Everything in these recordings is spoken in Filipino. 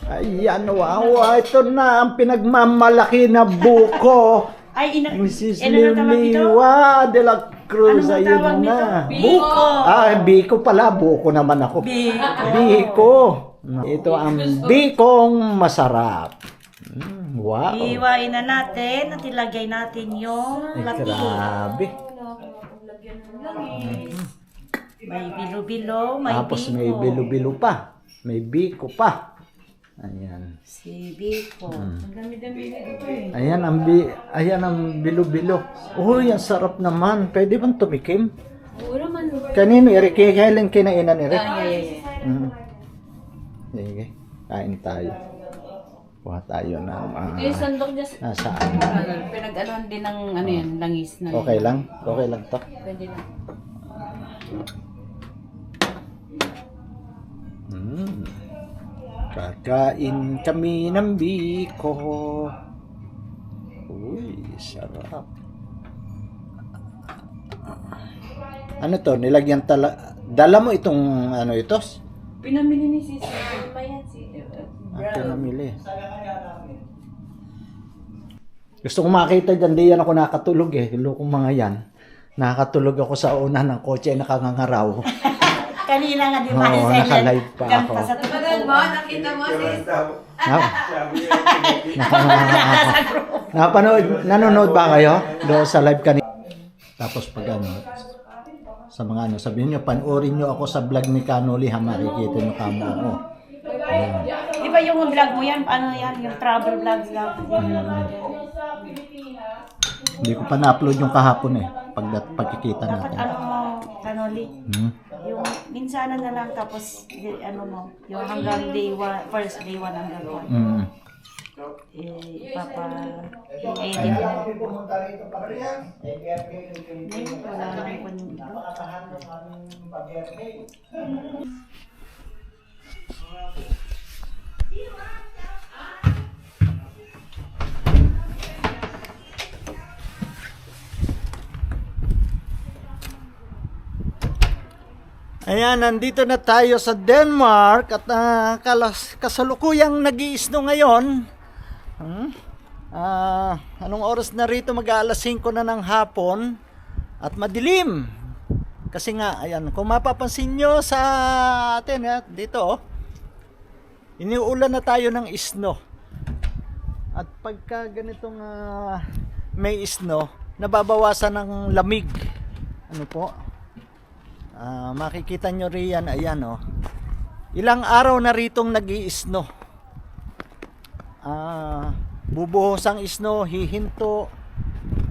Ayan, wow, ito na ang pinagmamalaki na buko. Ay, Mrs. ano tawag dito? Liliwa de la Cruz, Ano ayun tawag na. nito? Buko. Biko pala, buko naman ako. Biko. Ito ang bikong masarap. Wow. Iwain na natin at ilagay natin yung Ay, lati. grabe. May bilo-bilo, may Tapos biko. may bilo-bilo pa. May biko pa. Ayan. Si biko. Ayan ang bilo-bilo. Uy, ang sarap naman. Pwede bang tumikim? Kanino, Eric? Kailan kinainan, Eric? Sige, kain tayo. Kuha tayo ng Yung sandok niya, nasaan. pinag-anuhan din ng ano yan, langis na. Okay lang? Okay lang to? Pwede na. Kakain kami ng biko. Uy, sarap. Ano to? Nilagyan dala mo itong ano ito? Pinamili ni Sisi. Mayan si Ito namili. Gusto ko makita dyan, di yan ako nakatulog eh. Lukong mga yan. Nakatulog ako sa una ng kotse, nakangangaraw. Kanina nga di ba? Oo, naka-live pa ako. Ganta sa Pagod mo, nakita mo sis. Nanonood ba kayo? Doon sa live kanina. Tapos pag ano, sa mga ano, sabihin nyo, panoorin nyo ako sa vlog ni Kanoli ha, makikita nyo kamo ako. Di ba yung vlog mo yan? Ano yan? Yung travel vlogs lang. Hindi ko pa na-upload yung kahapon eh, pagkikita Dapat natin. ano mo, Kanoli? Hmm? Yung minsanan na lang tapos ano mo, yung hanggang day 1, first day 1 hanggang 1. Mm. I-edit mo. Wala nang kunin. Ayan, nandito na tayo sa Denmark at kasalukuyang nag-iisno ngayon. Anong oras na rito? Mag-aalas 5 na ng hapon at madilim. Kasi nga, ayan, kung mapapansin nyo sa atin, dito, iniuulan na tayo ng isno. At pagka ganitong may isno, nababawasan ng lamig. Ano po? Makikita nyo riyan, ayan oh. Ilang araw na ritong nag-iisno. Bubuhos ang isno, hihinto.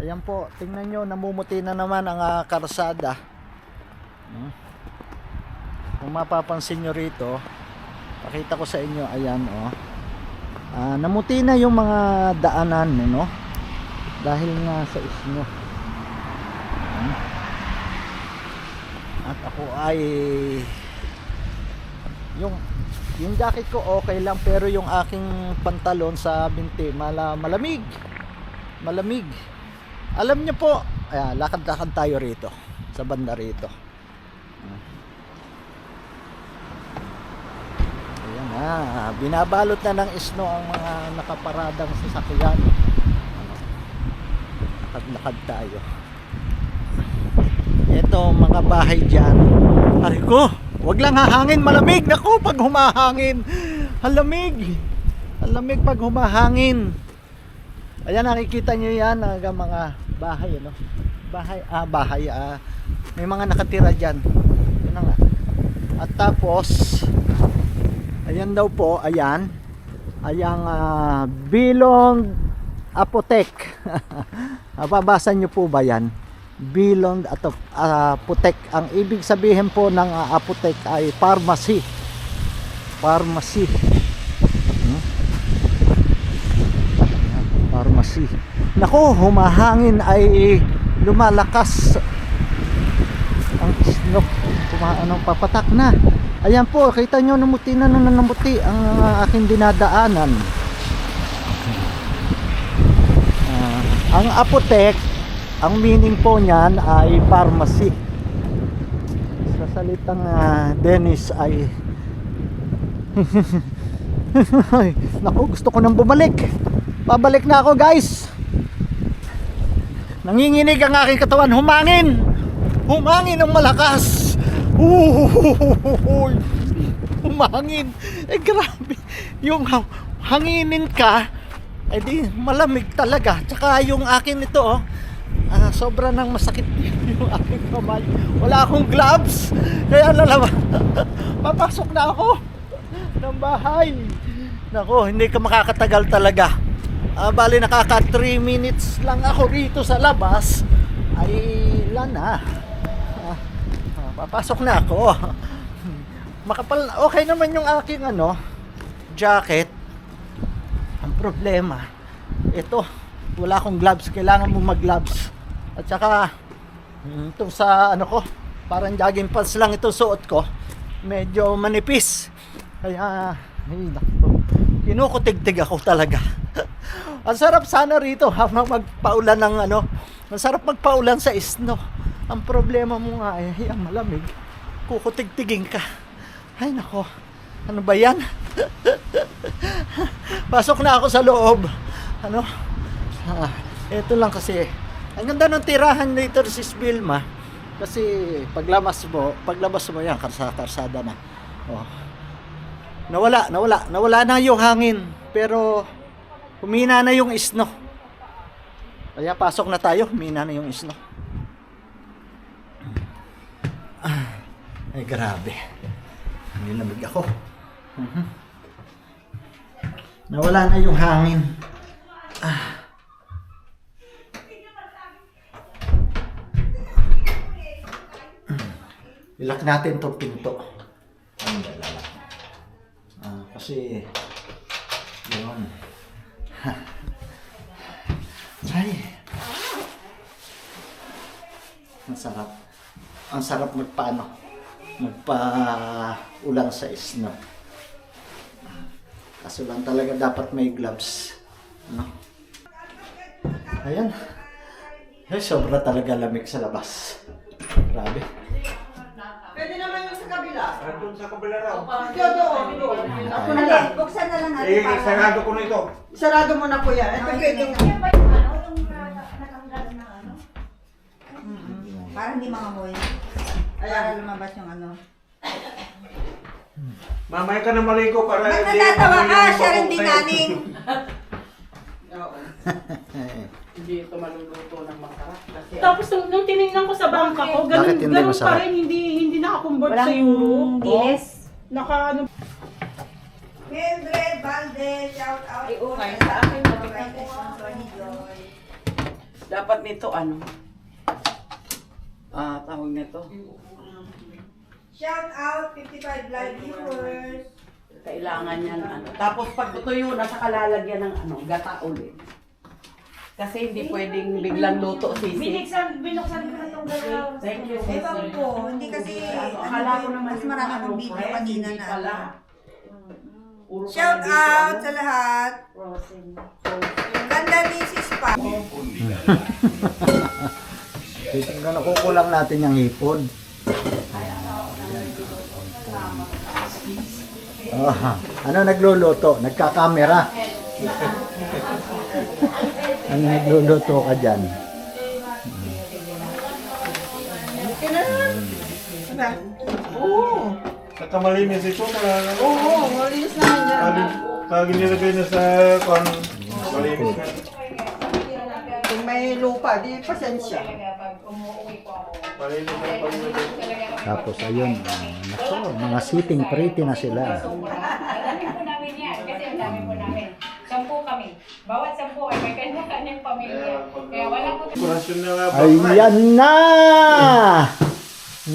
Ayan po, tingnan nyo, namumuti na naman ang karsada. Kung mapapansin nyo rito, pakita ko sa inyo, ayan oh. Namuti na yung mga daanan, no? Dahil nga sa isno. At ako ay yung jacket ko okay lang, pero yung aking pantalon sa binti malamig. Alam niyo po, lakad-lakad tayo rito sa banda rito. Ayan na, binabalot na ng isno ang mga nakaparadang sasakyan. Lakad-lakad tayo. Ito mga bahay dyan. Ay ko, wag lang hahangin, malamig. Naku, pag humahangin, halamig. Halamig pag humahangin. Ayan, nakikita nyo yan, mga bahay, ano? Bahay, may mga nakatira dyan. Yun na nga. At tapos, ayan daw po, ayan. Ayang Bilong Apotek. Mababasa nyo po ba yan? Bilong Apotek. Ang ibig sabihin po ng apotek ay pharmacy. Pharmacy. Pharmacy. Nako, humahangin ay lumalakas ang isno. Papatak na. Ayan po, kita nyo, namuti ang aking dinadaanan. Ang apotek, ang meaning po niyan ay pharmacy. Sa salitang Dennis ay Ay, naku, gusto ko nang bumalik. Pabalik na ako, guys. Nanginginig ang aking katawan. Humangin! Humangin ng malakas! Uhuhuhuhuhuy. Humangin! Eh, grabe. Yung hanginin ka, eh di malamig talaga. Tsaka yung akin ito, oh, sobra nang masakit yung aking kamay. Wala akong gloves. Kaya lalaban. Papasok na ako ng bahay. Nako, hindi ka makakatagal talaga. Bali nakaka 3 minutes lang ako rito sa labas. Ay, lana. Papasok na ako. Makapal, okay naman yung aking jacket. Ang problema, ito, wala akong gloves. Kailangan mo mag-gloves. At saka, ito sa ko, parang jogging pants lang ito suot ko. Medyo manipis. Kaya, ay, naku, kinukutig-tig ako talaga. Ang sarap sana rito habang magpaulan ng ang sarap magpaulan sa snow. Ang problema mo nga ay ang malamig. Kukutig-tigin ka. Ay nako, ano ba yan? Pasok na ako sa loob. Ito lang kasi. Ang ganda ng tirahan dito si Vilma. Kasi paglabas mo yan, karsada na. Oh. Nawala na yung hangin. Pero humina na yung snow. Kaya pasok na tayo, humina na yung snow. Ay grabe. Nilamig ako. Nawala na yung hangin. Ilak natin itong pinto. Kasi yun. Ay. Ang sarap magpa-ulan sa snow. Kaso lang talaga dapat may gloves. Ayan. Ay, sobra talaga lamig sa labas. Grabe. Pwede naman yung sa kabila. Doon sa kabila raw. Doon. Ako na lang. Buksan na lang natin. Sarado ko na ito. Sarado mo na kuya. Ito pwede. Para hindi mangamoy. Para lumabas yung Mamaya ka na maligo para Ba't natatawa ka? Siya rin din naning. Hindi ito maluluto ng masarap. Kasi Tapos nung tinignan ko sa bangka ko, Bakit hindi ganun masarap? pa rin, hindi nakakonvert sa euro. dilis. Naka Mildred Valde, shout out. Ay, okay. Sa akin, dapat nito tawag nito. Shout out 55 live viewers. Kailangan yan Tapos pag tuyo na sa kalalagyan ng gata ulit. Kasi hindi pwedeng biglang luto sisi. binuksan ko na itong galaw. Thank you. Ewan ko, hindi kasi Akala ko naman mas marami akong video fresh, kanina hindi na. pala. Puro Shout pala dito, out sa lahat. Ganda ni Sis Pa. Titingnan na kukulang natin yung hipon. Ano nagluluto? Nagkakamera. Ano nagluluto ka dyan? Oo. Saka malinis ito. Oo, malinis naman yan. Pag nilagay na sa malinis na. Kung may lupa, di pasensya. Malinis na pag-nilagay. Tapos ayun, nako, mga sitting pretty na sila. Dami po namin yan, kasi ang dami po namin. 10 kami. Bawat 10 ay may kanya-kanyang pamilya. Kaya wala po Dekorasyon na nga ba? Ayan na!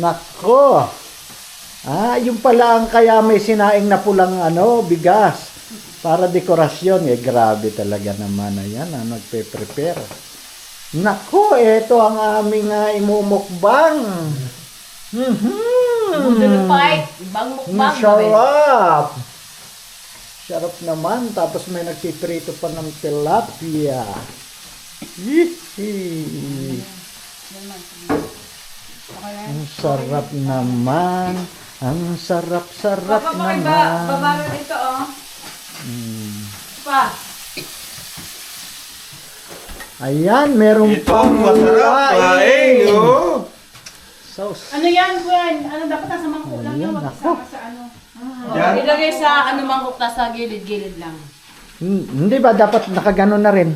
Nako! Yung pala ang kaya may sinaing na pulang bigas. Para dekorasyon. Grabe talaga naman. Ayan, nagpe-prepare. Nako, ito ang aming imumukbang. Noodle fight. Ibang mukbang. Sarap! Sarap naman. Tapos may nagpiprito pa ng tilapia. Hihi. Ang sarap naman. Ang sarap-sarap naman. Babaro dito pa. Ayan, meron Ito pang ang masarap kain, oh. Sauce. Ano yan, Gwen? Ano, dapat nasa mangkok lang yan, Ayan, wag ako. isama sa ano. Yan. Ilagay sa ano mangkok na sa gilid-gilid lang. Hindi ba dapat nakagano na rin?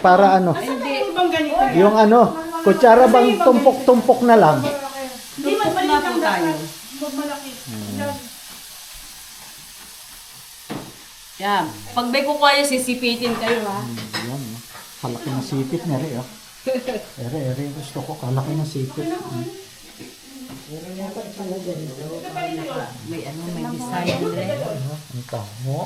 Para ano? Hindi. Ano bang ganito yan? Yung ano, kutsara bang tumpok-tumpok na lang? Hindi, magmaliit ang tayo. dapat. Huwag malaki. Yan. Pag may kukuha niya, sisipitin kayo ha. Ayan, oh. Kalaki ng sipit na rin, oh. Ere, gusto ko, kalaki ng sipit. May ano, may design rin. Ang taho.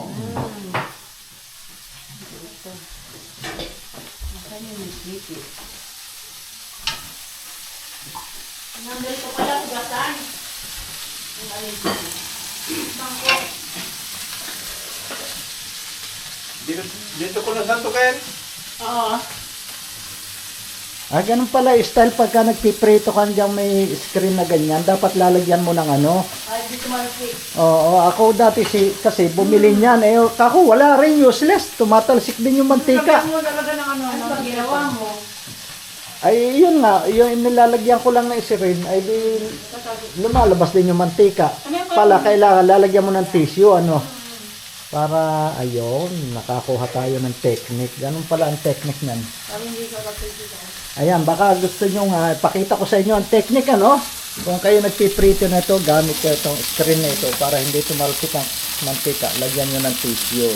Dito ko na santukin. Oo. Ah, ganun pala yung style pagka nagpiprito ka dyan may screen na ganyan, dapat lalagyan mo ng ano. Oo, ako dati kasi bumili niyan, eh ako wala rin, useless, tumatalsik din yung mantika. Mo talaga ng ano, Ginawa mo. Ay, yun nga, yung nilalagyan ko lang ng screen, ay di, lumalabas din yung mantika. Pala, kailangan lalagyan mo ng tissue, ano. Para, ayun, nakakuha tayo ng technique. Ganun pala ang technique nan. Ayan, baka gusto nyo nga, pakita ko sa inyo ang technique, ano? Kung kayo nagpiprito na ito, gamit ko itong screen na ito para hindi tumalsik ang mantika. Lagyan nyo ng tissue.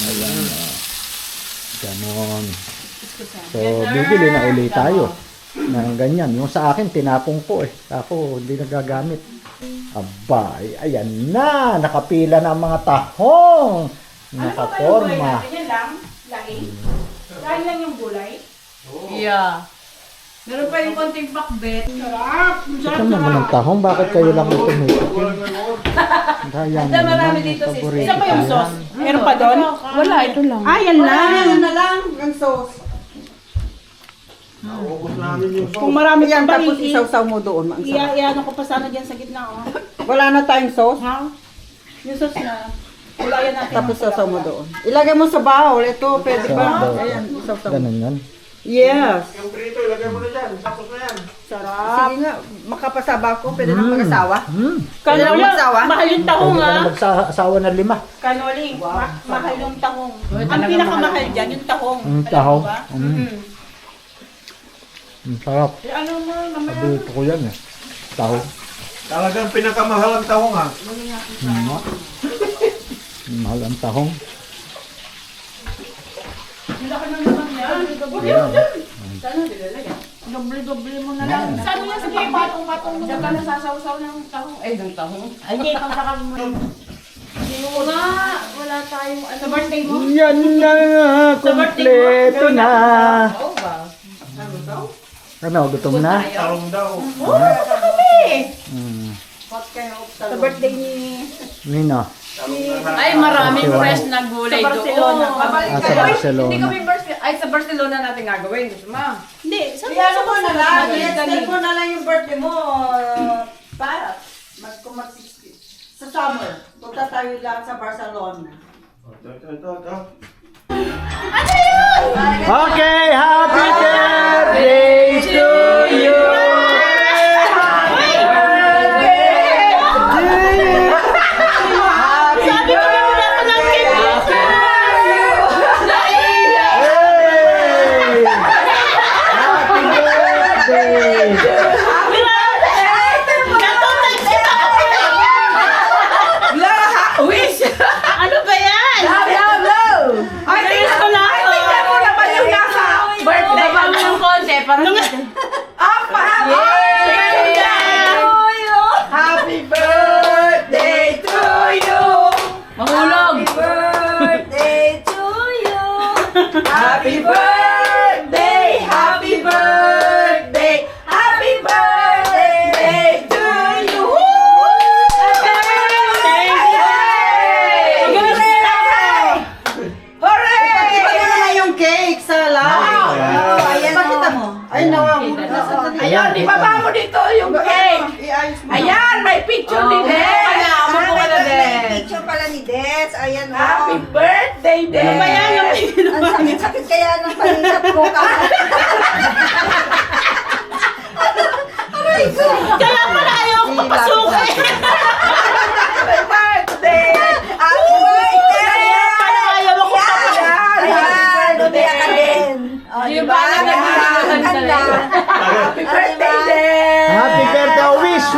Ayan, ganon. So, bibili na ulit tayo ng ganyan. Yung sa akin, tinapong ko eh. Ako, hindi nagagamit. Aba, ayan na. Nakapila na ang mga tahong. Nakaporma. Ganyan lang, laing. Laing lang yung gulay. Yeah. Meron pa yung konting pakbet. Sarap! Ito naman ang tahong. Bakit kayo lang ito may itin? Kaya Ito, marami dito, sis. Isa pa yung sauce. Meron pa doon? Wala, ito lang. Ah, yan lang. Ano na lang, ang sauce. Naubos namin yung sauce. Kung marami Yan, kang tapos balik, isaw-saw mo doon. Ang sarap. Iano ko pa sana dyan sa gitna, oh. Wala na tayong sauce. Ha? Yung sauce na. Wala yan natin. Tapos sasaw mo doon. Ilagay mo sa bowl. Ito, pwede Sa ba? bowl. Ayan, isaw-saw mo. Ganun yan. Yes. Yung prito, ilagay mo na dyan. Tapos na yan. Sige nga, makapasaba ko. Pwede nang mag-asawa. Kanoli, Pwede na magsawa? mahal yung tahong, Pwede ka ha? na magsasawa ng 5. Kanoli, mahal yung tahong. Ang pinakamahal dyan, yung tahong. Ang Alam tahong. mo ba? Sarap. Eh, ano mo, mamaya. Paborito ko yan eh. Tahong. Talagang pinakamahal ang tahong ha. Mahal ang tahong. Nilaki na naman yan. Doble-doble mo na lang. Saan mo yan? Sige, patong-patong mo. Diyan ka nasasawsaw ng tahong. Ay, ng tahong. Ay, hindi, pagsaka mo. Wala. Wala tayong ano. Sa birthday mo? Yan na nga, kompleto na. Oo ba? Ano, gutom na? Talong daw. Sa birthday ni... Nino? Ay, maraming Sa fresh na gulay Sa Barcelona. doon. Ah, sa Barcelona. Hindi kami ay sa Barcelona natin gagawin. Ma. Hindi, sa Ano mo na lang. Madali. I-extend mo na lang yung birthday mo. Para. Mag-60. Sa summer. Punta tayo lang sa Barcelona. Ito. Okay, happy birthday to you! Sabi ko na wala ko ng cake. Happy birthday! Ano ba yan? Ay, tingnan ko na. Ay, tingnan mo naman yung nasa birthday. Baba mo ng konti. Parang Happy birthday to you. mahulog. Birthday to you. Happy birthday. Happy birthday. Happy birthday to you. Hooray! Ipakita mo na yung cake sa live. Ayan, pakita mo. Ay, nawa. Ayun, ibaba mo dito yung cake. Ayan, may picture ni Des. Ay, Umupo ka na, may Des. picture pala ni Des. Ayan, Happy oh. birthday! birthday din! Ano ba yan? Ang sakit-sakit kaya ng palingat ko. Kaya pala ayaw ko papasukin. Happy birthday! Happy birthday! Kaya pala ayaw ako papasukin. Ayan, umiyak ka din. O, Yung diba? pala nagbibiruhan Ganda. Happy birthday din! Happy birthday! Oh, wish!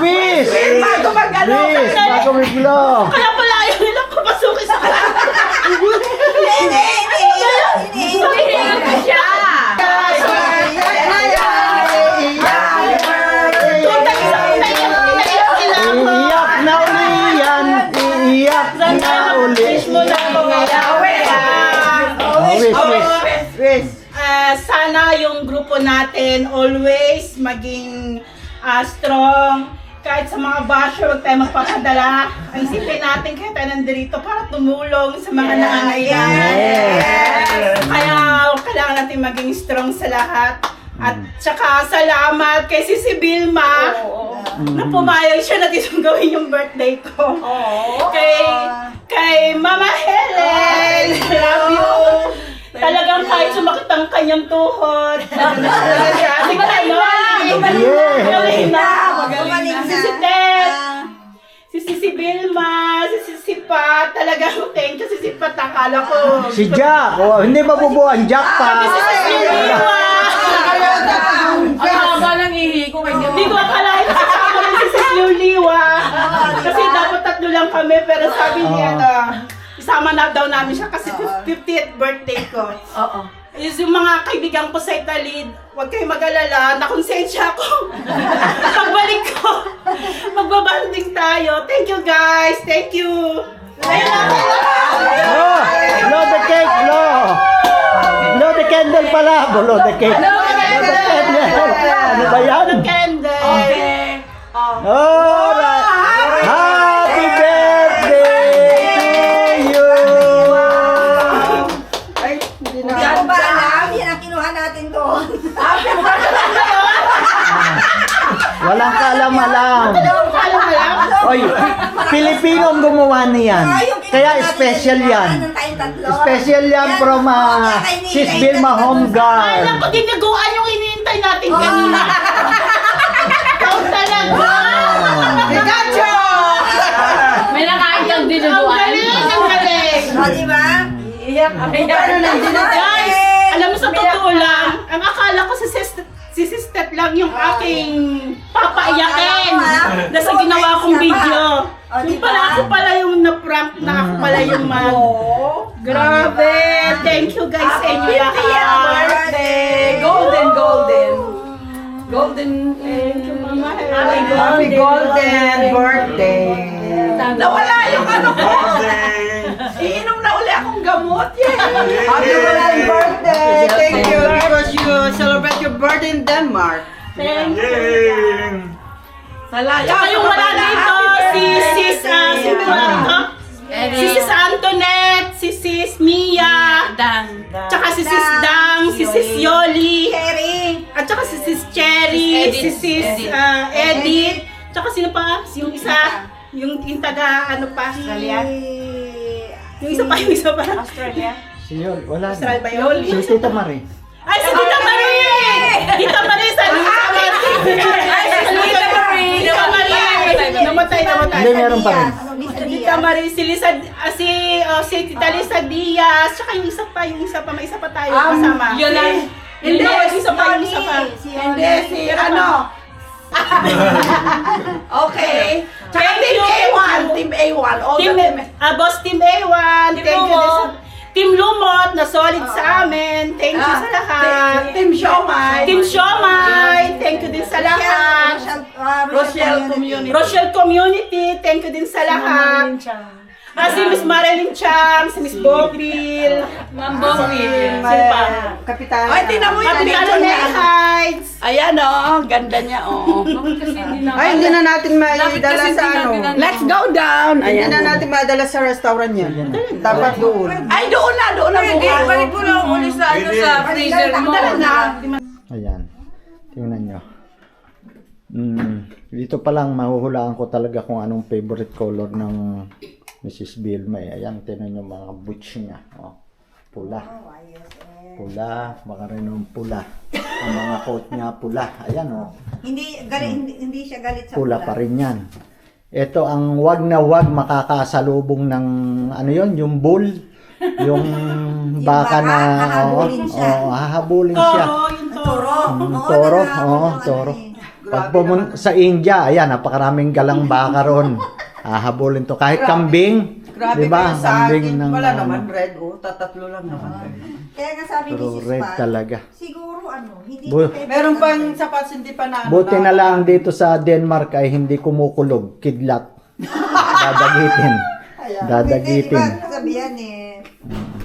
Bago mag-ano! Wish! Bago mag-blow! Kaya pala ayaw nilang papasukin sa kanila. Hinihingal ko siya. Iiyak na uli yan! Iiyak na uli! Oh, wish! Sana yung grupo natin always maging strong. Kahit sa mga basher, huwag tayo magpapadala. Ang isipin natin kaya tayo nandito para tumulong sa mga nangangailangan. Kaya kailangan natin maging strong sa lahat. At saka salamat kay Sisi Vilma na pumayag siya na dito gawin yung birthday ko. Kay Mama Helen, love you. Talagang kahit sumakit ang kanyang tuhod. Hindi ko tayo. Magaling na. Si Sisi Ted, si Sisi Vilma, si Sisi Pat. Talagang thank you, Sisi Pat. Akala ko. Si Jack! Oh, hindi mabubuo ang Jack pa! Si Sisi Liwa. Ang haba ng ihi ko kay Hindi ko akalain na kasama rin si Sisi Liwa. Kasi dapat 3 lang kami. Pero sabi niya isama na daw namin siya kasi 50th birthday ko. Oo. Yung mga kaibigan ko sa Italy, huwag kayong mag-alala, nakonsensya ako. Pagbalik ko, magbabanding tayo. Thank you guys, thank you. Oh! Blow the cake! Blow the candle pala! Blow the cake! Blow the candle! Ano ba yan? Candle. Alright! Happy birthday to you! Hindi ko ba alam? Yan ang kinuha natin doon. Walang kaalam-alam. Alam. Oy, Pilipino ang gumawa niyan. Kaya special yan. Special yan from Sis Vilma Home Alam Guard. ko dinaguan yung iniintay natin kanina. Ikaw talaga. Gacho! May nakain kang Ang dinuguan. galing, ang galing. O, diba? Guys, alam mo sa totoo lang, ang akala ko si Sister lang yung aking papaiyakin na sa ginawa kong video. Yung pala ako pala yung na-prank na ako pala yung Grabe! Thank you guys sa inyo lahat. Birthday! Golden. Thank you, Mama. Happy golden birthday! Nawala yung ano ko! Iinom na uli akong gamot! Yay! Happy birthday! Thank you because you celebrate your birthday in Denmark. Thank you. Yay! Salaya! Tsaka yung wala dito, si Sis, si Sis Antoinette, si Sis Mia, tsaka si Sis Dang, si Sis Yoli, at tsaka si Sis Cherry, si Sis Edith, tsaka sino pa? Yung isa, yung taga ano pa? Yung isa pa. Australia? Siyon, wala Australia na. ba yun? Si Tita Marie. Ay, si Tita Marie! Tita Marie, sa Tita Marie! Namatay. Hindi, meron pa rin. Tita Marie, si Tita Lisa Diaz, tsaka yung isa pa, may isa pa tayo kasama. Yun lang. Hindi, yung isa pa. Hindi, si ano? Okay. Tsaka Team A1. All the team. Boss Team A1, thank you din sa Team Lumot na solid sa amin. Thank you sa lahat. Team Siomay. Team Siomay, thank you din sa lahat. Rochelle Community, thank you din sa lahat. Si Miss Marilyn Chang, si Miss Bongbil, Ma'am Bongbil. sino pa? Kapitan. Ay, tingnan mo yung Kapitano picture Nel niya. Heights. Ayan ganda niya Kasi hindi na. Ay, hindi na natin maidala sa ano. Let's go down. Hindi Ayan. na natin maidala sa restaurant yan. Dapat doon. Ay, doon na bukas. Balik mo lang uli sa freezer mo. Dala na. Ayan. Tingnan nyo. Dito pa lang mahuhulaan ko talaga kung anong favorite color ng Mrs. Vilma. Ayan, tinan yung mga boots niya. Oh, pula. Pula, baka rin yung pula. Ang mga coat niya pula. Ayan, oh. Hindi siya galit sa Pula pa rin yan. Ito ang wag na wag makakasalubong ng ano yon, yung bull, yung baka na hahabulin siya. hahabulin siya. Yung toro. Toro, toro. Pag sa India, ayan, napakaraming galang baka ron. Hahabulin to kahit kambing. Grabe Di ba? kayo sa Kambing akin. ng Wala naman red, oh. Tatatlo lang naman. Kaya nga sabi ni pero Sis red Pat, talaga. siguro hindi Bu- pwede Meron pang ano, sapatos hindi pa na Buti na lang dito sa Denmark ay hindi kumukulog, kidlat. Dadagitin. Dadagitin. Iba sabihan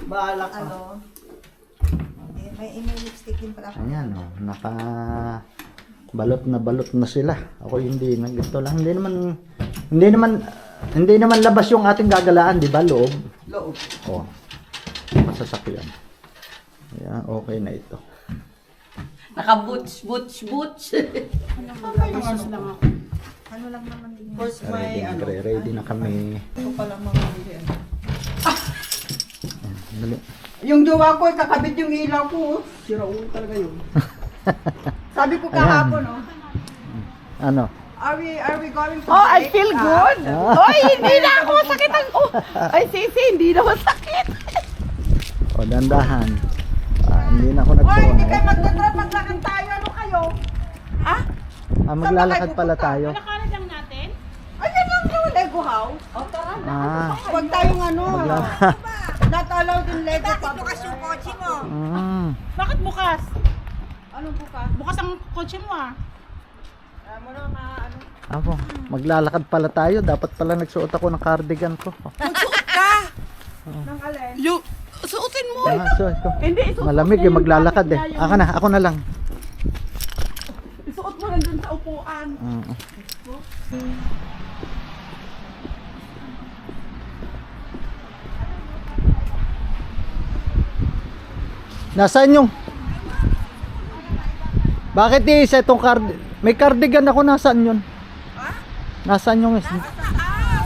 Bahala ka. may lipstick din pala. Ayan, oh, balot na sila. Ako hindi nagito lang. Hindi naman labas yung ating gagalaan, di ba? Loob. Loob. Oh. Masasakyan. Ayan, okay na ito. Naka-boots. Ano lang naman din. First may Ready na kami. Ito pala mga yan. Dali. Yung jowa ko, kakabit yung ilaw ko. Sira ulo talaga yun. Sabi ko kahapon, oh. Ano? Are we going to Oh, I break? feel good. Oy, hindi na ako sakit ang Ay, Sisi, hindi na masakit. O, dandahan. Hindi na ako Hoy, hindi nagpuno. kayo magtatrap, maglakad tayo. Ano kayo? Maglalakad pala tayo. Nakakalad lang natin. Ayan lang yung Lego house. O, tara na. Huwag tayong ano. Not allowed in Lego pa. Bukas yung kotse mo. Bakit bukas? Anong bukas? Bukas ang kotse mo ah. Mo na ano. Ako, maglalakad pala tayo. Dapat pala nagsuot ako ng cardigan ko. Nang alin? Yung, suotin mo. Suot ko. Malamig eh, maglalakad eh. Ako na lang. Isuot mo lang dun sa upuan. Nasaan yung... Bakit isa itong may cardigan ako, nasaan yun? Nasaan yung isa?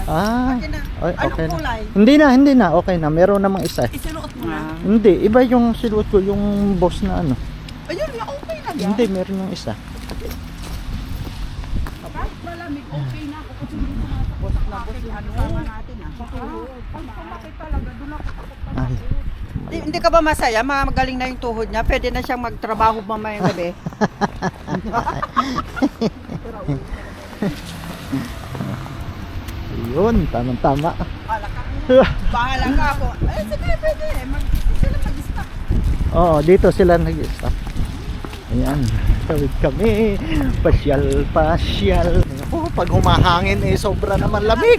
Ay, okay na. Hindi na, okay na. Meron namang isa. Isinuot mo na. Hindi, iba yung siluot ko, yung boss na ano. Ayun, okay na yan. Hindi, meron yung isa. Kahit malamig, okay na ako. Kasi hindi ko nakapos na kasama natin ah. Pag sumakit talaga, doon ako Ay, Hindi ka ba masaya? Magaling na yung tuhod niya. Pwede na siyang magtrabaho mamayang gabi. yun, tamang-tama. Bahala ka ako. Eh, sige, pwede. Sila mag-stop. Oo, dito sila nag-stop. Ayan, tawid kami. Pasyal. Oh, pag humahangin eh, sobra naman lamig.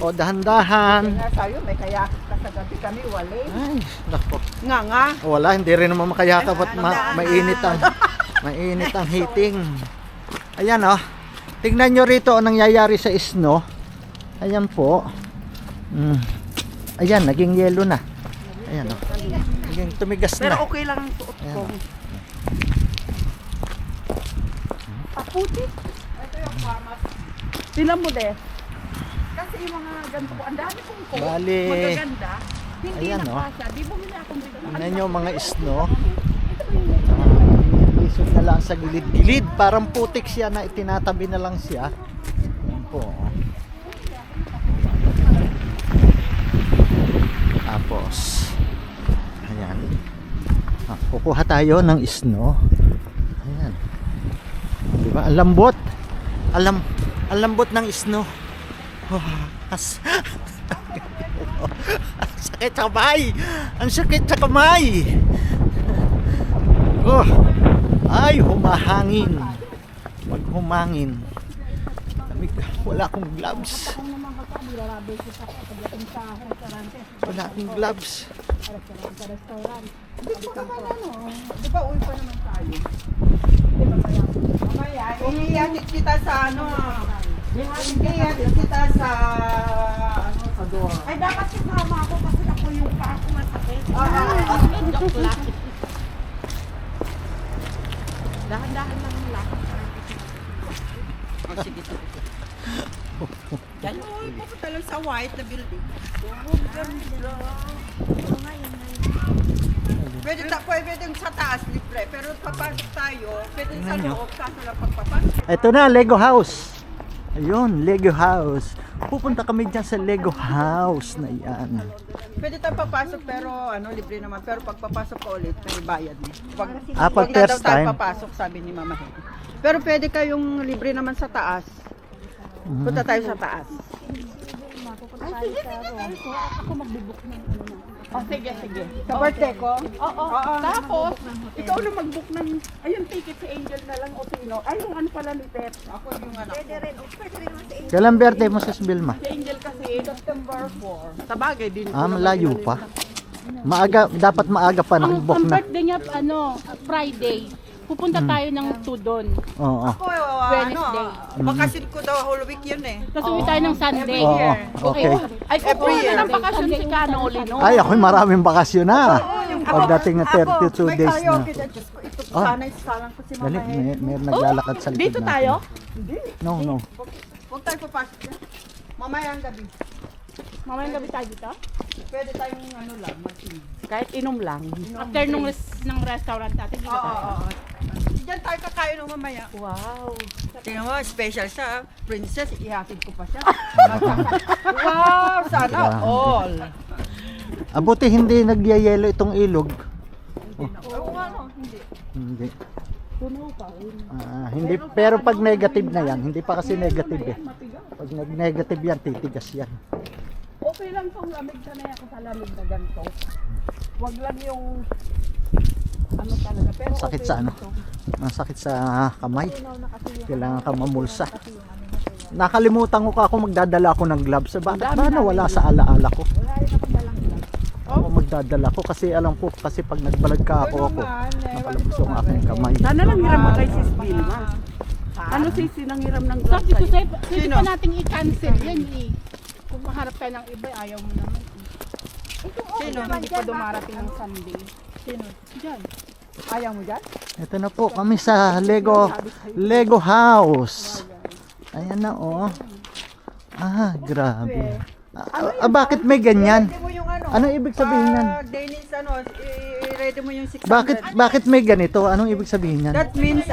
O, dahan-dahan. Nga sa'yo, may kaya sa gabi kami, wali. Ay, nako. Nga. Wala, hindi rin naman makayakap at mainit ang heating. Ayan oh. Tingnan nyo rito ang nangyayari sa snow. Ayan po. Ayan, naging yelo na. Ayan oh. Naging tumigas na. Pero okay lang ang suot ko. Paputi. Ito yung farmers. Tinan mo de. Kasi yung mga ganito ko, ang dami kong coat. Bali. Magaganda. Hindi Ayan, na oh. kasha. Di bumili akong dito. Tingnan nyo mga snow. Isog na lang sa gilid-gilid. Parang putik siya na itinatabi na lang siya. Ayan po. Oh. Tapos, ayan. Kukuha tayo ng snow. Ayan. Diba? Ang lambot. Ang lambot ng snow. Oh, ang sakit sa kamay. Ang sakit sa kamay. Oh. Ay, humahangin. Pag humangin. Wala akong gloves. Wala akong gloves. Di ba uwi pa naman tayo? Mamaya, ihatid kita sa ano. Ihatid kita sa ano, sa door. Ay, dapat kasama ako kasi ako yung paa ko masakit. Joke lang. Dahan-dahan lang yung lakad. Yan, pupunta lang sa white na building. Pwede yung sa taas, libre. Pero papasok tayo, pwede sa loob, kaso lang pagpapasok. Ito na, Lego House. Ayun, Lego House. Pupunta kami dyan sa Lego House na yan. Pwede tayo papasok pero libre naman. Pero pagpapasok ka ulit, may bayad mo. Pag Wag na daw first tayo time. papasok, sabi ni Mama Hedy. Pero pwede kayong libre naman sa taas. Punta tayo sa taas. Sige. Sa birthday ko? Oo. Tapos, ikaw na mag-book ng, ayun, ticket si Angel na lang o sino. Ay, yung ano pala ni Pep. Ako yung anak ko. Kailan birthday mo, Sis Vilma? Si Angel kasi, September 4. Sa bagay, din ko Ah, naman malayo yun. pa. Dapat maaga pa Ang nag-book na. birthday niya, Friday. Pupunta tayo ng 2 doon. Oo. Ako, Wednesday. bakasyon ko daw whole week yun eh. Tapos uwi tayo ng Sunday. Oo, okay. Ay, Every kukuha year. na ng bakasyon si Canoli, no? Ay, ako'y maraming bakasyon na. Pagdating na 32 may days na. karaoke na. Diyos ko, ito Ah. sana isasalang ko si Mama Dali, Hedy. may naglalakad sa likod Dito natin. tayo? No. Huwag tayo papasok dyan. Mamaya ang gabi. Mamayang gabi tayo dito? Pwede tayong lang, mag-team. Kahit inom lang. After ng restaurant natin, dito tayo. Oo. Diyan tayo kakain ng mamaya. Wow. Tingnan mo, special siya. Princess, ihatid ko pa siya. Wow, sana Grabe. all. Abuti hindi nagyayelo itong ilog. Oo nga, no? Hindi. Hindi. Hindi, pero pag negative na yan, hindi pa kasi negative eh. Pag nag-negative yan, titigas yan. Okay lang tong lamig, sanay ako sa lamig na ganito. Wag lang yung ano talaga. Pero Sakit okay sa ano? ito. Masakit sa kamay. Kailangan ka mamulsa. Nakalimutan ko ako magdadala ako ng gloves. Ba nawala sa alaala ko? Ako magdadala ko kasi alam ko kasi pag nagbalag ka ako nakalabos yung aking kamay. Sana lang hiram mo kay Sis Vilma. Ano Sis, nang hiram ng gloves sa'yo? Sabi ko pwede pa nating i-cancel yan eh. Kung maharap tayo ng iba, ayaw mo naman eh. Sino? Hindi pa dumarating ng Sunday. Sino? Diyan. Ayaw mo dyan? Ito na po kami sa Lego House. Ayan na oh. Ah, grabe. Bakit may ganyan? Ready mo yung Ano ibig sabihin yan? Pag Dennis, i-ready mo yung 600. Bakit may ganito? Anong ibig sabihin yan? That means,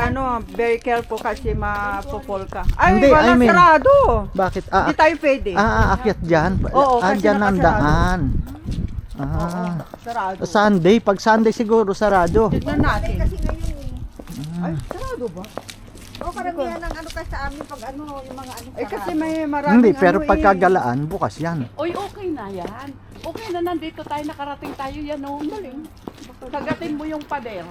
very careful kasi mapupol ka. Ay, Hindi, wala, I mean- sarado. Bakit? Hindi tayo pwede. Aakyat dyan? Oo, kasi Dyan ang nakasarado. daan. Sarado. Sunday, pag Sunday siguro sarado. Tignan natin. Ay, sarado ba? O karamihan ng ano ka sa amin pag yung mga Eh kasi may maraming Hindi, pero eh. pagkagalaan, bukas yan. Uy, okay na yan. Okay na, nandito tayo, nakarating tayo yan, oh. Galing. Kagatin mo yung pader.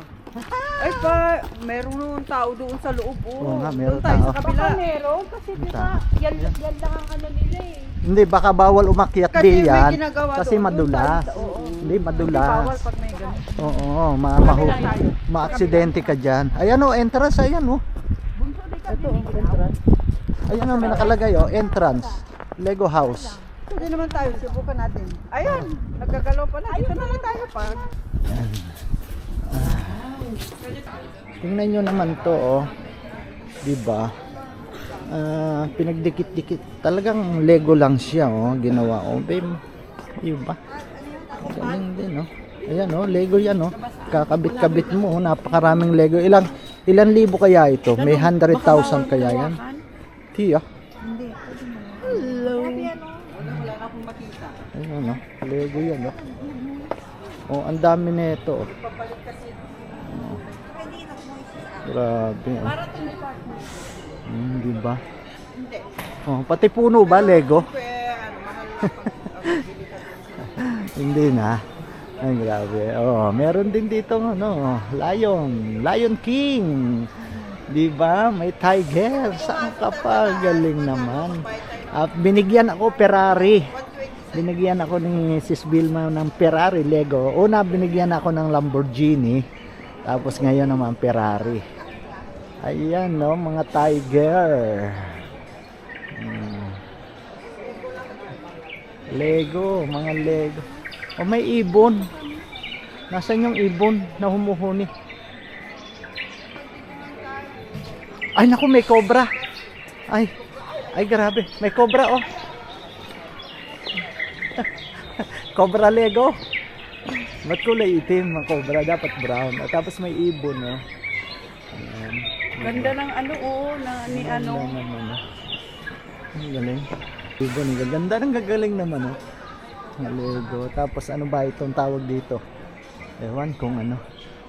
Ay pa, meron nung tao doon sa loob. Oo nga, meron doon tayo tao. sa kabila. Baka meron, kasi di ba, yan lang ang ano nila eh. Hindi, baka bawal umakyat Kasi din may yan. ginagawa Kasi doon, madulas. doon tayo, oo. Hindi, Hindi bawal madulas. pag may ganun. Oo, ma-aksidente ka dyan. Ayan o, entrance, ayan o. Ito, entrance. Ayan o, may nakalagay o, entrance. Lego House. Pwede naman tayo, subukan natin. Ayan, nagkagalaw pala. Dito na lang tayo pa. Tingnan nyo naman to oh. Diba? Pinagdikit-dikit. Talagang Lego lang siya oh. Ginawa oh. Diba? Galing din oh. Ayan oh. Lego yan oh. Kakabit-kabit mo oh. Napakaraming Lego. Ilan libo kaya ito? May 100,000 kaya yan? Tiya. Ayan oh. Lego yan oh. Oh, ang dami nito oh. Grabe. Diba? Oh, pati puno ba Lego? Hindi na. Ay, grabe. Oh, meron din dito Lion King. Diba? May tiger. Saan ka pa? Galing naman. Binigyan ako Ferrari. Binigyan ako ni Sis Vilma ng Ferrari Lego. Una binigyan ako ng Lamborghini. Tapos ngayon naman Ferrari. Ayan no, mga tiger. Lego, mga Lego. O may ibon. Nasaan yung ibon na humuhuni? Ay naku, may cobra. Ay grabe, may cobra oh. Cobra Lego. Ba't kulay itim ang cobra? Dapat brown. At tapos may ibon, no? Ayan. Ganda ng ano, ni ano. Ang naman, no? Ang galing. Ibon, ang ganda ng gagaling naman, no? Ang Lego. Tapos ano ba itong tawag dito? Ewan kung ano.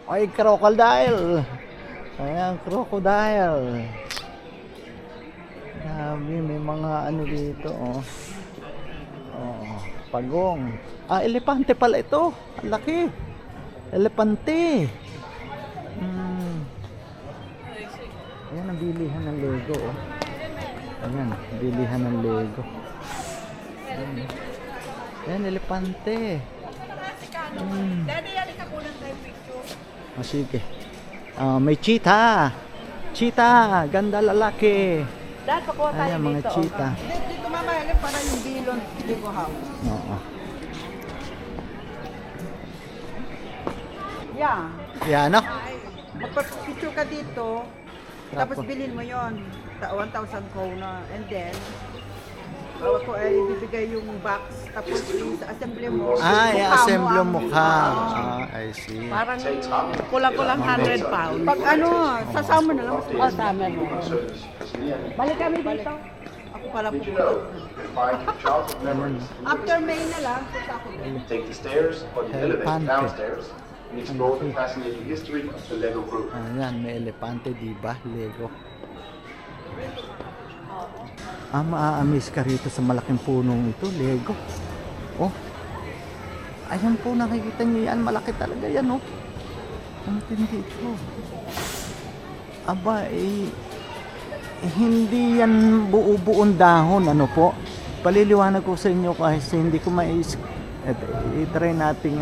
Ay, crocodile! Ayan, crocodile. Grabe, may mga ano dito, oh. Oh, pagong. Ah, elepante pala ito. Ang laki. Elepante. Ayan ang bilihan ng Lego, oh. Ayan, bilihan ng Lego. Ayan, elepante. Daddy, halika kunan tayo picture. Oh, sige. May cheetah. Cheetah, ganda lalaki. Dad, pakuha tayo Ayan, mga dito. cheetah. Dito mamaya para yung bilon, Lego house. Oo. Yeah. Yan, no? Magpa-picture ka dito, tapos bilhin mo yon 1,000 krona, and then ako ay bibigay yung box, tapos i-assemble mo. Ah, yung i-assemble ang- mukha. I see. Parang kulang-kulang 100 pounds. Pag ano, sasama na lang. Oh, tama mo. Balik kami dito. Ako pala pupunta. After May na lang, punta ako. Take the stairs or the elevator Elepante. downstairs and explore the fascinating history of the Lego group. Ayan, may elepante, di ba? Lego. Maa-amaze ka rito sa malaking punong ito, Lego. Oh. Ayan po, nakikita niyo yan. Malaki talaga yan, oh. Ang tindi ito. Aba, hindi yan buo-buong dahon, ano po. Paliliwanag ko sa inyo kasi hindi ko i-try nating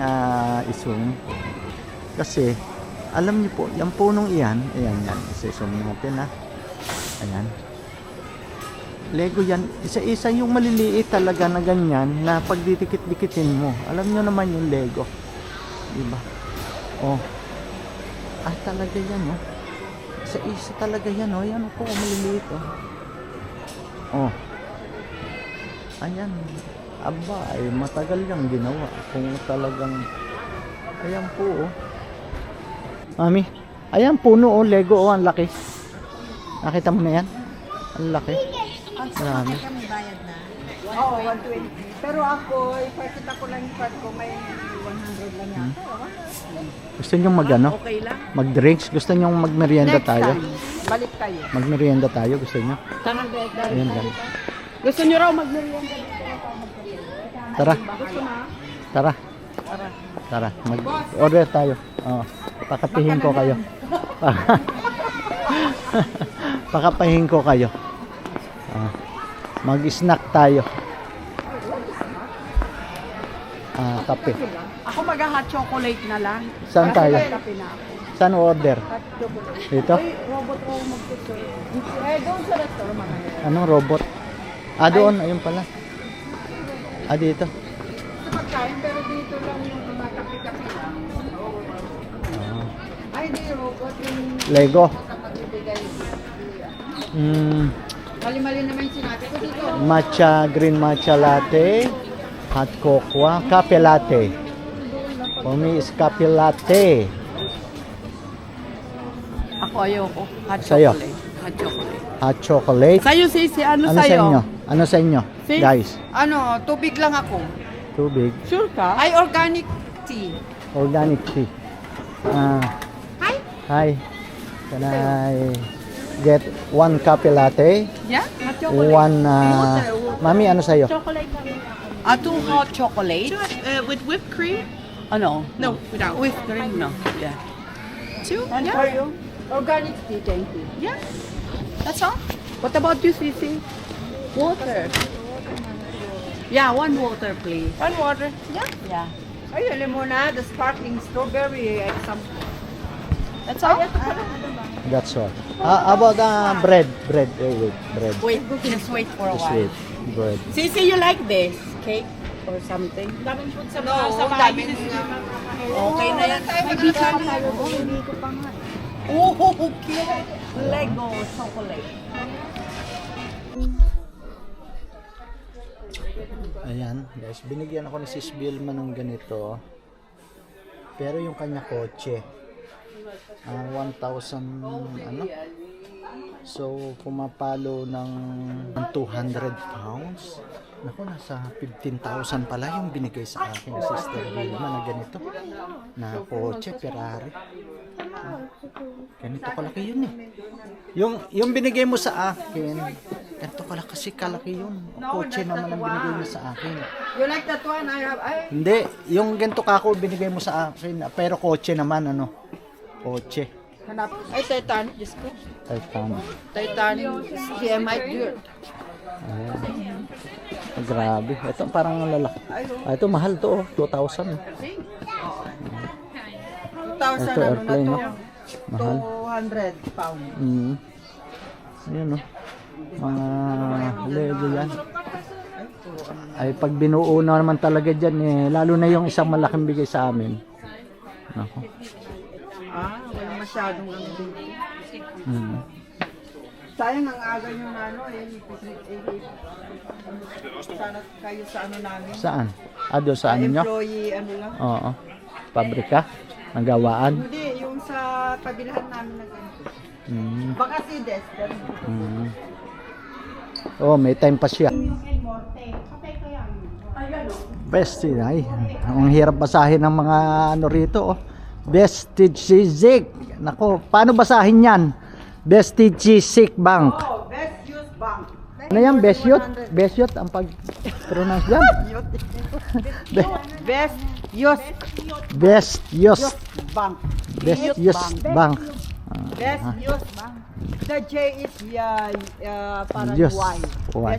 i-zoom. Kasi, alam niyo po, yung punong iyan, ayan yan, i-zoom natin, ha. Ayan. Lego yan, isa-isa yung maliliit talaga na ganyan na pagdidikit-dikitin mo. Alam nyo naman yung Lego. Diba? Oh. Ah, talaga yan, oh. Isa-isa talaga yan, oh. Yan, oh, maliliit, oh. Oh. Ayan. Aba, ay matagal yung ginawa. Kung talagang, ayan po, oh. Mami, ayan, puno, oh. Lego, oh, ang laki. Nakita mo na yan? Ang laki. Marami. Kami bayad na. Oo, 120. Pero ako, ipakita ko lang yung card ko, may 100 lang yan. Gusto nyo mag-ano? Okay lang. Mag-drinks? Gusto nyo mag-merienda tayo? Balik tayo. Mag-merienda tayo? Gusto nyo? Tangan Daddy. Ayan lang. Gusto niyo raw magmerienda dito? Tara. Gusto na? Tara. Tara. Mag-order tayo. Oh, pakapihin ko kayo. Pakapihin ko kayo. Mag-snack tayo. Kape. Ako mag-hot chocolate na lang. Saan tayo? Kape na ako. Saan order? Dito? Robot o mag-tutoy. Doon sa restaurant mamaya. Anong robot? Doon. Ayun pala. Dito. Pagkain, pero dito lang yung mga kape-kape lang. Ay, hindi, robot yung Lego. kapag-ibigay. Mali-mali naman yung sinabi ko dito. Matcha, green matcha latte, hot cocoa, cafe latte. For me is cafe latte. Ako ayoko. Hot Sa'yo? chocolate. Hot chocolate. Hot chocolate. Sa'yo, Sisi, ano Ano sa sa'yo? inyo? Ano sa inyo? Sis? Guys, Ano, tubig lang ako. tubig, Sure ka? Ay, organic tea. organic tea. Hi. Hi. Can I get one cafe latte? Yeah? Hot chocolate. One, Mami, ano sa'yo? Chocolate kami. Two hot chocolate. With whipped cream? Ano? No, without. With cream, no. Yeah. Two? And Yeah. for you? Organic tea, thank you. Yeah. That's all? What about you, Sisi? Water. Yeah, one water, please. One water. Yeah. Yeah. Ay, alam mo na, the sparkling strawberry and some... That's all? That's all. About bread. Wait, bread. Wait, just wait for a Just while. wait. Bread. Sisi, you like this? Cake or something? Daming food sa No, sa bahay. daming... Okay na yan. May bisa tayo doon. Hindi ko pa nga. Oh, cute. Lego chocolate. Ayan, guys, binigyan ako ni Sis Vilma ng ganito. Pero yung kanya kotse, 1,000 ano? So, pumapalo ng 200 pounds. Naku, nasa 15,000 pala yung binigay sa akin ni Sister Vilma na ganito. Na kotse, Ferrari. Ganito kalaki yun eh. Yung binigay mo sa akin, ganito kalaki yun. Kotse naman ang binigay mo sa akin. You like that one? Hindi, yung ganito kako binigay mo sa akin, pero kotse naman, ano? Kotse. Hanap. Ay, Titan. Diyos ko. Titan. Titan. CMI Gear. Ayan. Grabe. Ito parang lalaki. Ito mahal to, 2,000. 2,000 Ito ano airplane, na no? to? Mahal. 200 pounds. Ayan, no? Mga Lego yan. Ay, pag binuo na naman talaga dyan, eh, lalo na yung isang malaking bigay sa amin. Nako. Wala masyadong ano dito. Mm. Sayang ang aga nyo na ano sana kayo sa ano namin. Saan? Doon sa ano nyo? Employee ano lang. Oo. Pabrika? Nagawaan? Hindi, yung sa pabilahan namin na ganito. Mm. Baka si Des. Mm. Oh, may time pa siya. Best ay. Ang hirap basahin ng mga ano rito, oh. Vestigizic. Nako, paano basahin 'yan? Vestigizic Bank. Oh, Best Use Bank. Ano yan? Besyot? Besyot ang pag-pronounce yan? Best Use Best Use Bank. Best Use Bank. Best Use Bank. The J is para Use. Y.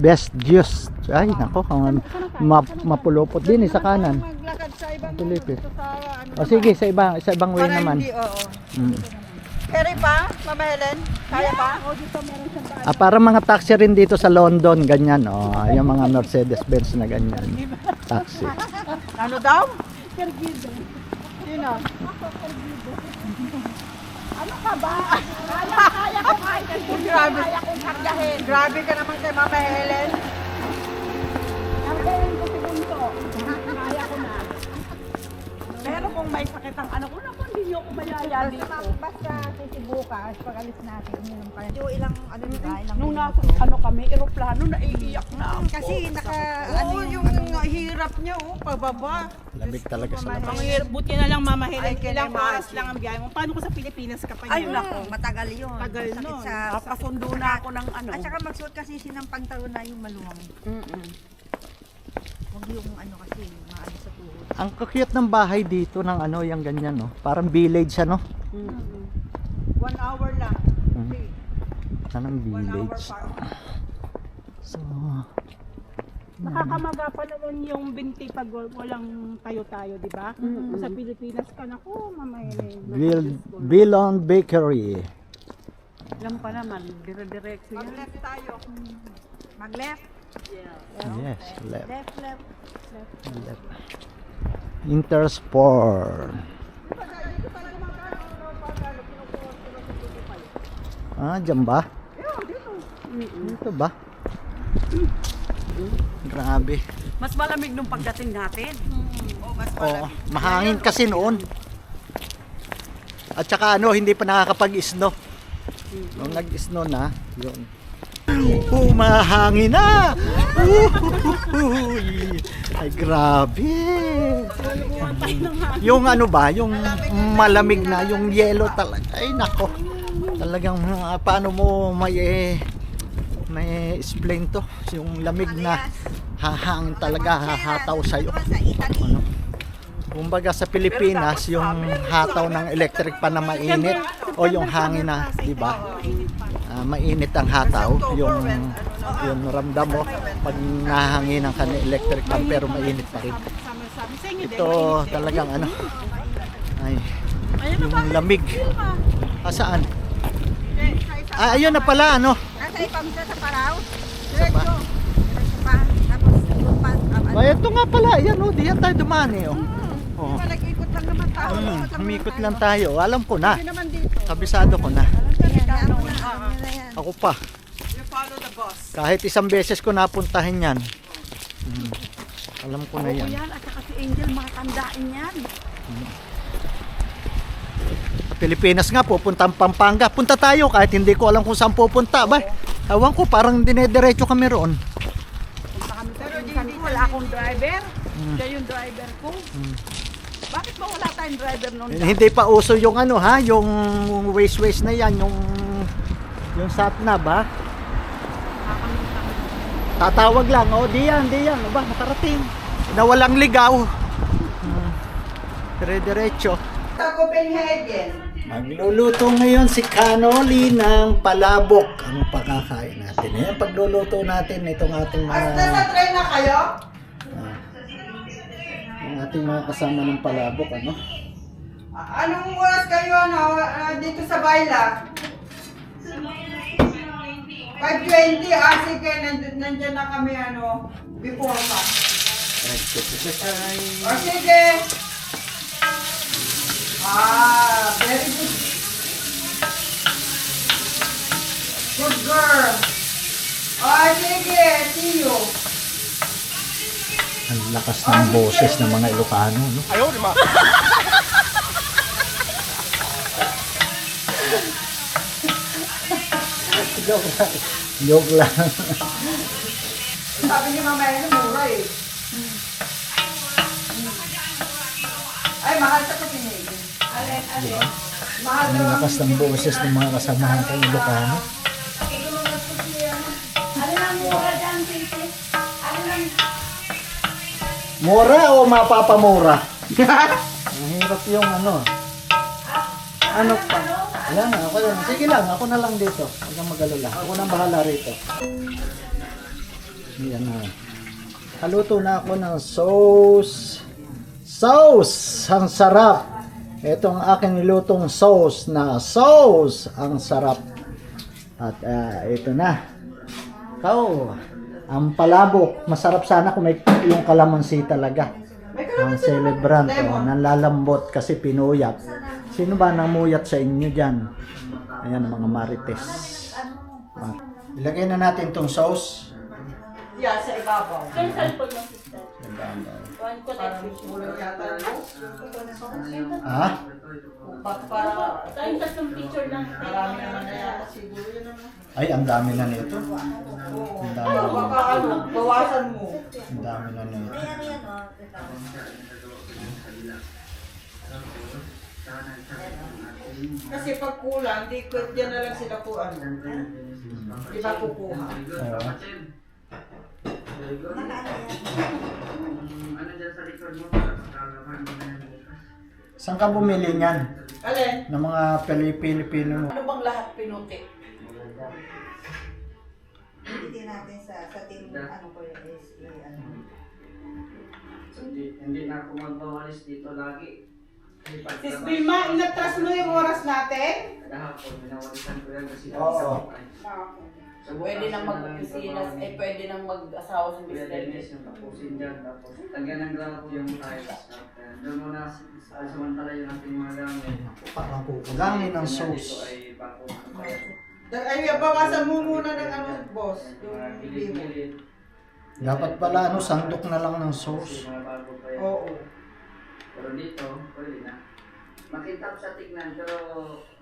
Best Use. Ay, nako, mapulupot din sa kanan. Maglakad sa ibang Pilipin. sa ano. O sige, sa ibang way Para naman. hindi, oo. Mm. Carry pa, Mama Helen? Kaya pa? Para mga taxi rin dito sa London, ganyan. Oh, yung mga Mercedes-Benz na ganyan. Taxi. Ano daw? Sino? Grabe. Grabe ka naman kay Mama Helen. Pero kung may sakit ang anak ko, naku, hindi niyo ako mayaya dito. Basta bukas, pag alis natin, uminom ka. Yung ilang, ano nila, ilang Nung nasa ano kami, eroplano, naiiyak na ako. Kasi Oo, yung hirap niya, pababa. Lamig talaga sa labas. Ang hirap, buti na lang Mama Helen, I can ilang imagine. oras lang ang biyahe mo. Paano ko sa Pilipinas ka pa Ay, niya? naku, matagal yun. Tagal Sakit nun. Papasundo na ako ng ano. At saka magsuot kasi sinang pangtalo na yung maluwang. Huwag yung ano kasi, maano sa tuhod. Ang cute ng bahay dito ng ano, yung ganyan, no? Parang village, ano? 1 hour lang. Anong 1 hour village? pa. So, Nakakamaga pa naman yung binti pag walang tayo-tayo, di ba? Sa Pilipinas ka na, Mama Helen. Billon Bakery. Alam pa naman, dire-diretso yan. Mag-left tayo. Mag-left. Yes, left. Left. Intersport. Dyan ba? Dito ba? Grabe. Mas malamig nung pagdating natin. Oo, mahangin kasi noon. At saka ano, hindi pa nakakapag-snow. Nung nag-snow na, yun. Humahangin na! Ay, grabe. Yung ano ba, yung malamig na, yung yellow talaga. Ay, nako. Talagang paano mo may explain to? Yung lamig na hahangin talaga, hahataw sa'yo. Ano? Kumbaga sa Pilipinas, yung hataw ng electric pa na mainit o yung hangin na, di ba? Mainit ang hataw, yung ramdam mo pag nahanginan ka ng electric pan pero mainit pa rin. Ito talagang ano, ay, yung lamig. Saan? Ayun na pala, ano? Nasa ipamsa sa Paraw. Isa pa? Diretso pa. Tapos, yung pa. Ay, ito nga pala, yan o, diyan tayo dumaan eh. Oh. Nag-ikot lang naman tao. Humikot lang tayo, alam ko na. Hindi naman dito. Kabisado ko na. Yan na yan. Ako pa. You follow the bus. Kahit isang beses ko napuntahan yan. Alam ko na Oo yan. yan, at saka si Angel, matandaan yan. Sa Pilipinas nga, pupuntang Pampanga. Punta tayo kahit hindi ko alam kung saan pupunta. Ba? Ewan ko, parang dinediretso kami roon. Punta kami sa pinsan ko, wala akong driver. Siya yung driver ko. Bakit ba wala tayong driver noon? Hindi pa uso yung ano ha, yung waste na yan, yung satnab ha. Tatawag lang, oh di yan, aba, nakarating. Na walang ligaw. Dire-diretso. Sa Copenhagen. Magluluto ngayon si Canoli ng palabok. Ang pakakain natin. Ayan, pagluluto natin itong ating mga... Nasa train na kayo? Yung ating mga kasama ng palabok, ano? Anong oras kayo dito sa Baila? 5:20. Sige, nandyan na kami before pa. Sige. Very good. Good girl. Sige, see you. Ang lakas ng boses ng mga Ilocano, no? Ayaw, di ma. Joke lang. Sabi ni Mama Eno, mura eh. Ay, mahal sa Copenhagen. Mahal Ang lakas ng boses ng mga kasamahan ng Ilocano. Mura o mapapamura? Ang hirap yung ano. Ano pa? Ayan na, ako lang. Sige lang, ako na lang dito. Huwag kang mag-alala. Ako nang bahala rito. Ayan na. Haluto na ako ng sauce. Sauce! Ang sarap! Ito ang aking nilutong sauce na sauce! Ang sarap. At ito na. Kau! Ang palabok. Masarap sana kung may yung kalamansi talaga. Ang celebrant. Nanlalambot kasi pinuyat. Sino ba namuyat sa inyo dyan? Ayan mga marites. Ilagay na natin itong sauce. Yeah, sa ibabaw. Saan cellphone mo, sister? Parang kulang yata. Ah? Saan tatlong picture lang? Marami naman na yata siguro yun. Ay, ang dami na nito. Ang dami na nito. Baka bawasan mo. Ang dami na nito. Kasi pag kulang, di ko dyan na lang sila po di ba kukuha? Oo. Saan ka bumili niyan? Alin? Ng mga Pilipino mo? Ano bang lahat pinuti? Hindi natin sa team, ano ko yun is, Hindi na ako magbawalis dito lagi. Sis Vilma, inatras mo yung oras natin? Kahapon, minawalisan ko yan kasi Oo. So, Pwede nang mag-opisina, pwede nang mag-asawa sa Pwede mister. rin yung tapusin dyan. Tapos, lagyan ng grabo yung tiles. Doon muna samantala yung ating mga gamit. Parang kukulangin ng Dito sauce. ay bako ng tayo. Ay, bawasan mo muna ng boss. Mga Yung limo. gilid-gilid. Dapat pala sandok na lang ng sauce. Kasi mga bago pa yan. Oo. Pero dito, pwede na. Makita ko sa tignan, pero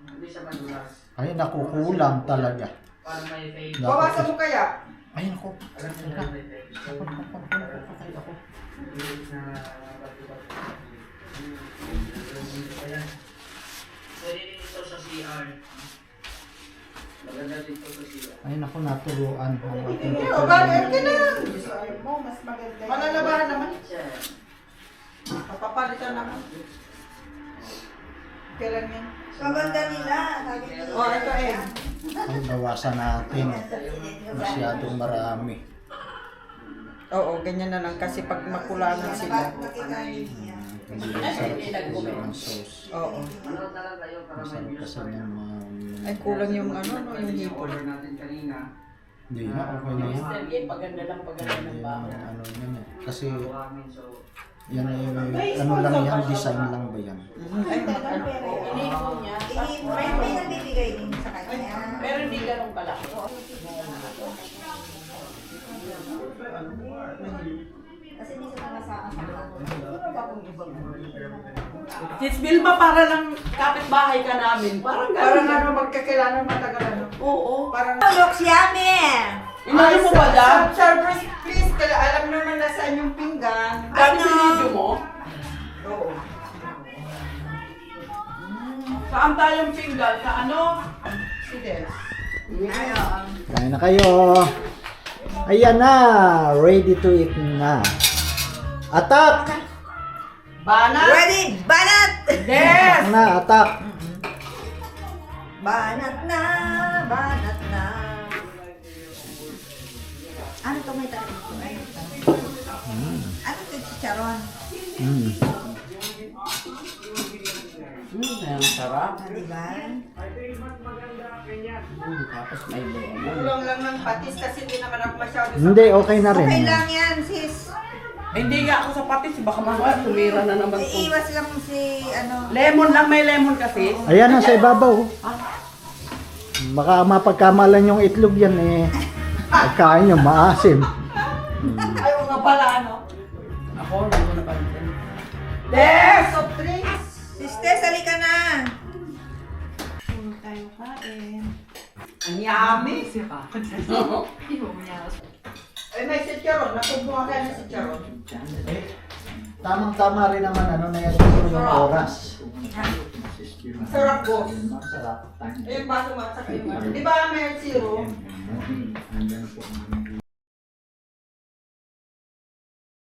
hindi siya madulas. Ay, nakukulang talaga. Parang may fade. Bawasan mo kaya? Ay, naku. Alam mo na may fade. Pwede din ito sa CR. Maganda dito sa CR. Ay, naku, naturuan. Ang ating Hindi, bakit ka na? Mo, mas maganda. Malalabahan naman. Siya. Papapalitan naman. Kailan yan? Maganda nila. Sabi nila. Oh, ito eh. Ay, bawasan natin. Masyadong marami. Oo, ganyan na lang. Kasi pag makulangan sila. Hindi masarap ang sauce. Oo. Ano na lang kayo para may Masarap views kasi pa rin. ng mga... Ay, kulang yung no, yung Yung hipon. order natin kanina. Hindi na, okay na yan. Paganda lang Hindi naman ano yan eh. Kasi Buhangin, so yan ay ano lang yan, design lang ba yan? Ay, Iniipon niya. May nagbibigay din sa kanya. pero hindi ganun pala. Kasi hindi sila nasama sa Sis Vilma, para lang kapitbahay ka namin. Parang Parang gano'n. ano, magkakilala matagal ano. Oo. Parang... Looks yummy! Inayo mo ba lang? Surprise, please. Kaya alam naman na saan yung pinggan. Dami video mo? Oo. Saan tayong pinggan? Sa ano? Sige. Kain na kayo. Ayan na. Ready to eat na. Attack! Banat? Ready! Banat! Yes! Na, attack! Banat na! Banat na! Ano to may tayo ito? Ano to chicharon? Mm. Ang sarap. Diba? Tapos may lemon. Kulang lang ng patis kasi hindi naman ako masyado sa... Hindi, okay na rin. Okay lang yan, sis. Hindi nga ako sa patis. Baka mamaya tumira na naman po. Iiwas lang si ano. Lemon lang, may lemon kasi. Ayan na sa ibabaw. Baka mapagkamalan yung itlog yan eh. Pagkain nyo, maasim. Ayaw nga pala, ano? Ako, hindi ko napansin. Yes! Soft drinks. Sister, sali ka na. Tayo kain. Ang yummy. Ay, may sitcharon. Nakubuha kayo ng sitcharon. Tamang-tama rin naman ano na yan yung oras. Sarap, boss. Masarap. Ayun, baso matsak yung ano. Di ba may zero?